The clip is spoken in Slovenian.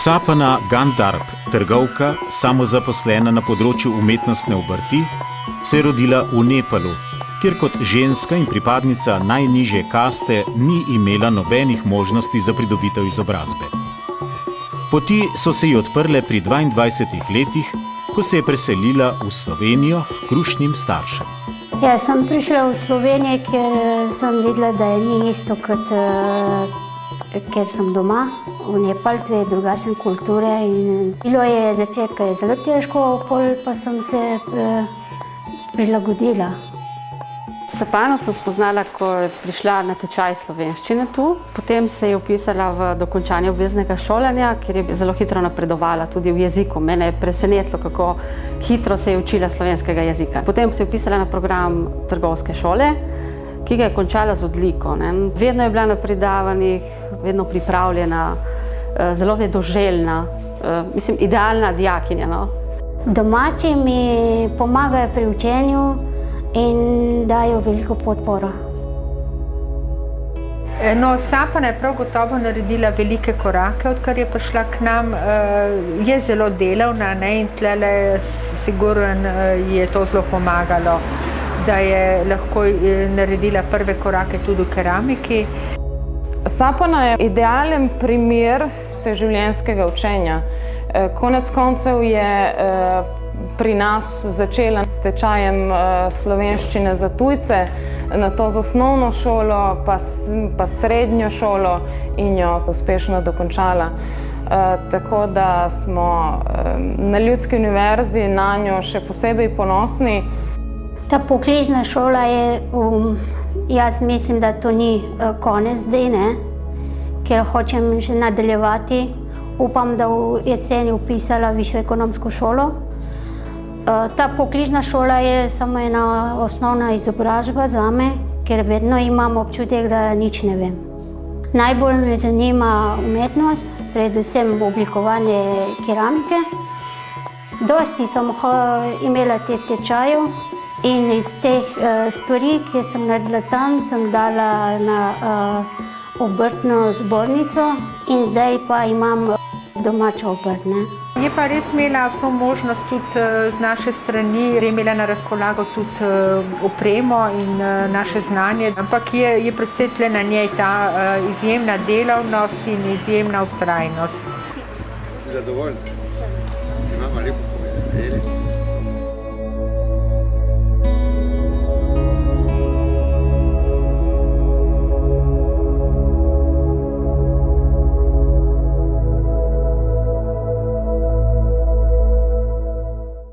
Sapana Gandarp, trgovka, samozaposlena na področju umetnostne obrti, se je rodila v Nepalu, kjer kot ženska in pripadnica najnižje kaste ni imela nobenih možnosti za pridobitev izobrazbe. Poti so se ji odprle pri 22 letih, ko se je preselila v Slovenijo k krušnim staršem. Ja, sem prišla v Slovenijo, ker sem videla, da je ni isto, kot ker sem doma. V Nepal, to je drugačne kulture. Bilo je začetka zelo težko, pol pa sem se prilagodila. Sapano sem spoznala, ko je prišla na tečaj slovenščine tu. Potem se je vpisala v dokončanje obveznega šolanja, kjer je zelo hitro napredovala tudi v jeziku. Mene je presenetilo, kako hitro se je učila slovenskega jezika. Potem se je vpisala na program trgovske šole, ki ga je končala z odliko. Vedno je bila na predavanjih, vedno pripravljena, zelo vedoželjna, mislim, idealna dijakinja. Domači mi pomagajo pri učenju in dajo veliko podporo. Sapana je prav gotovo naredila velike korake, odkar je prišla k nam. Je zelo delavna in tlele sigurno je to zelo pomagalo, da je lahko naredila prve korake tudi v keramiki. Sapana je idealen primer vseživljenjskega učenja. Konec koncev je pri nas začela s tečajem slovenščine za tujce, nato z osnovno šolo, pa srednjo šolo in jo uspešno dokončala. Tako da smo na Ljudski univerzi na njo še posebej ponosni. Ta poklicna šola je, jaz mislim, da to ni konec zdaj, ker hočem še nadaljevati. Upam, da v jeseni vpisala višjo ekonomsko šolo. Ta poklicna šola je samo ena osnovna izobrazba zame, ker vedno imam občutek, da nič ne vem. Najbolj me zanima umetnost, predvsem oblikovanje keramike. Dosti sem imela te tečajev in iz teh stvari, ki sem naredila tam, sem dala na obrtno zbornico in zdaj pa imam domačo obrt. Je pa res imela vso možnost tudi z naše strani, je imela na razpolago tudi opremo in naše znanje, ampak je predvsem tle na njej ta izjemna delavnost in izjemna vztrajnost. Si zadovoljna? Imamo lepo povedati.